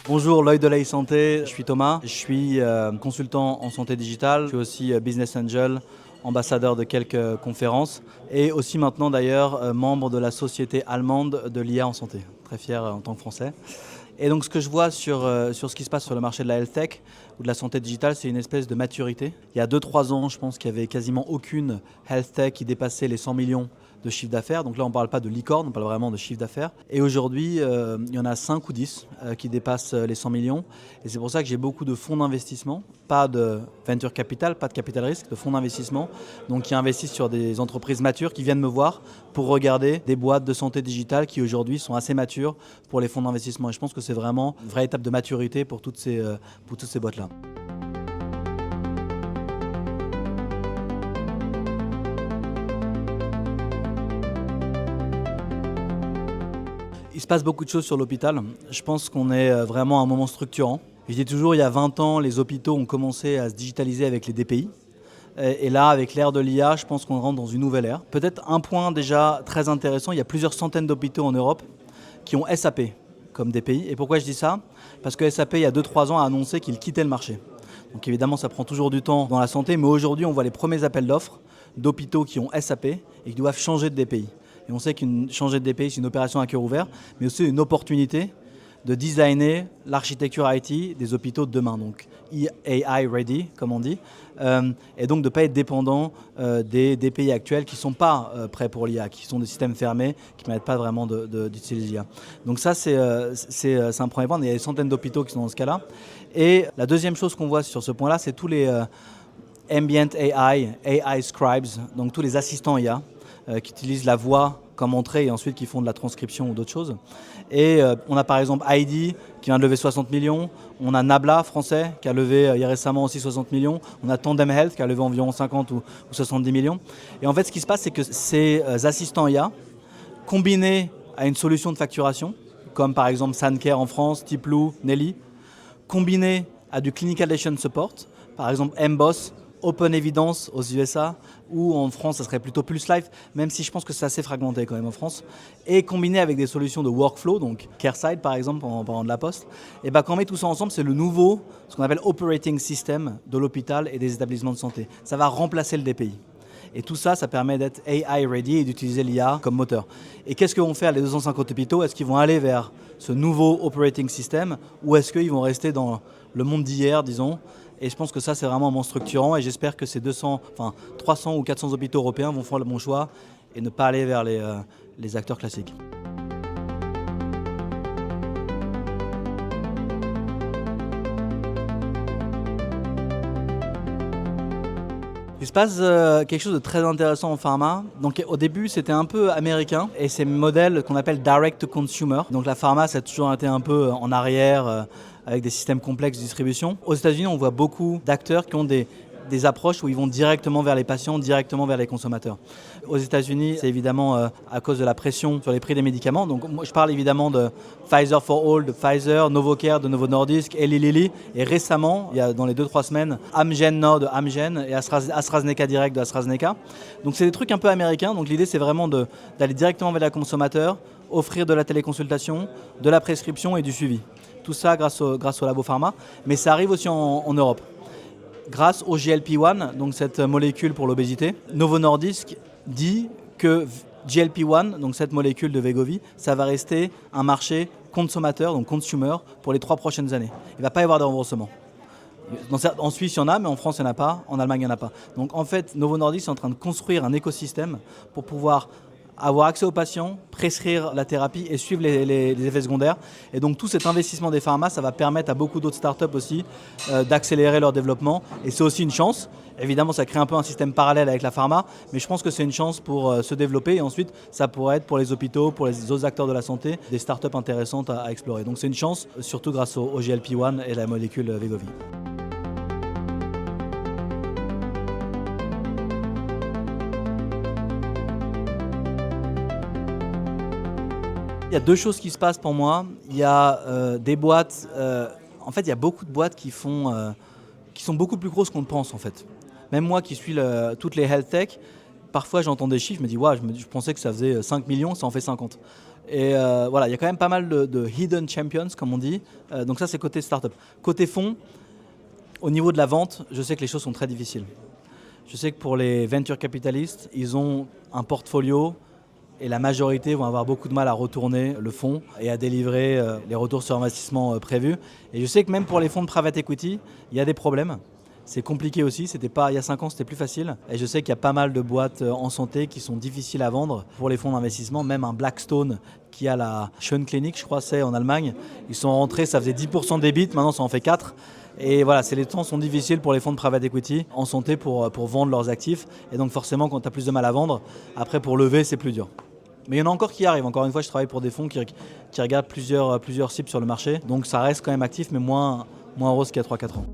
Bonjour, l'œil de l'œil santé, je suis Thomas, je suis consultant en santé digitale, je suis aussi business angel, ambassadeur de quelques conférences et aussi maintenant d'ailleurs membre de la société allemande de l'IA en santé, très fier en tant que Français. Et donc ce que je vois sur ce qui se passe sur le marché de la health tech ou de la santé digitale, c'est une espèce de maturité. Il y a 2-3 ans, je pense qu'il n'y avait quasiment aucune health tech qui dépassait les 100 millions de chiffre d'affaires. Donc là, on ne parle pas de licorne, on parle vraiment de chiffre d'affaires. Et aujourd'hui, il y en a 5 ou 10 qui dépassent les 100 millions. Et c'est pour ça que j'ai beaucoup de fonds d'investissement, pas de venture capital, pas de capital risque, de fonds d'investissement, donc qui investissent sur des entreprises matures qui viennent me voir pour regarder des boîtes de santé digitale qui aujourd'hui sont assez matures pour les fonds d'investissement. Et je pense que c'est vraiment une vraie étape de maturité pour toutes ces boîtes-là. Il se passe beaucoup de choses sur l'hôpital. Je pense qu'on est vraiment à un moment structurant. Je dis toujours, il y a 20 ans, les hôpitaux ont commencé à se digitaliser avec les DPI. Et là, avec l'ère de l'IA, je pense qu'on rentre dans une nouvelle ère. Peut-être un point déjà très intéressant, il y a plusieurs centaines d'hôpitaux en Europe qui ont SAP comme DPI. Et pourquoi je dis ça? Parce que SAP, il y a 2-3 ans, a annoncé qu'il quittait le marché. Donc évidemment, ça prend toujours du temps dans la santé, mais aujourd'hui, on voit les premiers appels d'offres d'hôpitaux qui ont SAP et qui doivent changer de DPI. Et on sait changer de DPI, c'est une opération à cœur ouvert, mais aussi une opportunité de designer l'architecture IT des hôpitaux de demain, donc AI ready, comme on dit, et donc de ne pas être dépendant des DPI actuels qui ne sont pas prêts pour l'IA, qui sont des systèmes fermés, qui ne permettent pas vraiment d'utiliser l'IA. Donc ça, c'est un premier point. Il y a des centaines d'hôpitaux qui sont dans ce cas-là. Et la deuxième chose qu'on voit sur ce point-là, c'est tous les ambient AI scribes, donc tous les assistants IA, qui utilisent la voix comme entrée et ensuite qui font de la transcription ou d'autres choses. Et on a par exemple Heidi qui vient de lever 60 millions, on a Nabla français qui a levé il y a récemment aussi 60 millions, on a Tandem Health qui a levé environ 50 ou 70 millions. Et en fait ce qui se passe c'est que ces assistants IA, combinés à une solution de facturation, comme par exemple Sancare en France, Tiplu, Nelly, combinés à du Clinical Decision Support, par exemple Mboss, Open Evidence aux USA, ou en France, ça serait plutôt Pulse Life, même si je pense que c'est assez fragmenté quand même en France, et combiné avec des solutions de workflow, donc CareSide par exemple, en parlant de la Poste, et quand on met tout ça ensemble, c'est le nouveau, ce qu'on appelle operating system de l'hôpital et des établissements de santé. Ça va remplacer le DPI. Et tout ça, ça permet d'être AI ready et d'utiliser l'IA comme moteur. Et qu'est-ce que vont faire les 250 hôpitaux? Est-ce qu'ils vont aller vers ce nouveau operating system ou est-ce qu'ils vont rester dans le monde d'hier, disons? Et je pense que ça, c'est vraiment un moment structurant et j'espère que ces 300 ou 400 hôpitaux européens vont faire le bon choix et ne pas aller vers les acteurs classiques. Il se passe quelque chose de très intéressant en pharma. Donc au début, c'était un peu américain et c'est un modèle qu'on appelle direct to consumer. Donc la pharma, ça a toujours été un peu en arrière avec des systèmes complexes de distribution. Aux États-Unis, on voit beaucoup d'acteurs qui ont des approches où ils vont directement vers les patients, directement vers les consommateurs. Aux États-Unis, c'est évidemment à cause de la pression sur les prix des médicaments. Donc moi, je parle évidemment de Pfizer for All, de Pfizer, Novocare, de Novo Nordisk, Eli Lilly. Et récemment, il y a dans les 2-3 semaines, Amgen Nord de Amgen et AstraZeneca Direct de AstraZeneca. Donc c'est des trucs un peu américains. Donc l'idée, c'est vraiment d'aller directement vers les consommateurs, offrir de la téléconsultation, de la prescription et du suivi. Tout ça grâce au labo pharma. Mais ça arrive aussi en Europe. Grâce au GLP-1, donc cette molécule pour l'obésité, Novo Nordisk dit que GLP-1, donc cette molécule de Wegovy, ça va rester un marché consommateur, donc consumer, pour les 3 prochaines années. Il ne va pas y avoir de remboursement. En Suisse, il y en a, mais en France, il n'y en a pas. En Allemagne, il n'y en a pas. Donc en fait, Novo Nordisk est en train de construire un écosystème pour pouvoir avoir accès aux patients, prescrire la thérapie et suivre les effets secondaires. Et donc tout cet investissement des pharma, ça va permettre à beaucoup d'autres startups aussi d'accélérer leur développement. Et c'est aussi une chance. Évidemment, ça crée un peu un système parallèle avec la pharma, mais je pense que c'est une chance pour se développer. Et ensuite, ça pourrait être pour les hôpitaux, pour les autres acteurs de la santé, des startups intéressantes à explorer. Donc c'est une chance, surtout grâce au GLP-1 et la molécule Wegovy. Il y a 2 choses qui se passent pour moi. Il y a des boîtes, en fait il y a beaucoup de boîtes qui sont beaucoup plus grosses qu'on ne pense en fait. Même moi qui suis toutes les health tech, parfois j'entends des chiffres, je me dis ouais, je pensais que ça faisait 5 millions, ça en fait 50. Et voilà, il y a quand même pas mal de hidden champions, comme on dit. Donc ça, c'est côté startup. Côté fonds, au niveau de la vente, je sais que les choses sont très difficiles. Je sais que pour les venture capitalistes, ils ont un portfolio et la majorité vont avoir beaucoup de mal à retourner le fonds et à délivrer les retours sur investissement prévus. Et je sais que même pour les fonds de private equity, il y a des problèmes. C'est compliqué aussi, c'était pas, il y a 5 ans c'était plus facile. Et je sais qu'il y a pas mal de boîtes en santé qui sont difficiles à vendre pour les fonds d'investissement. Même un Blackstone qui a la Schön Klinik, je crois c'est en Allemagne. Ils sont rentrés, ça faisait 10% d'EBIT, maintenant ça en fait 4. Et voilà, les temps sont difficiles pour les fonds de private equity en santé pour vendre leurs actifs. Et donc forcément quand tu as plus de mal à vendre, après pour lever c'est plus dur. Mais il y en a encore qui arrivent. Encore une fois, je travaille pour des fonds qui regardent plusieurs cibles sur le marché. Donc ça reste quand même actif, mais moins rose qu'il y a 3-4 ans.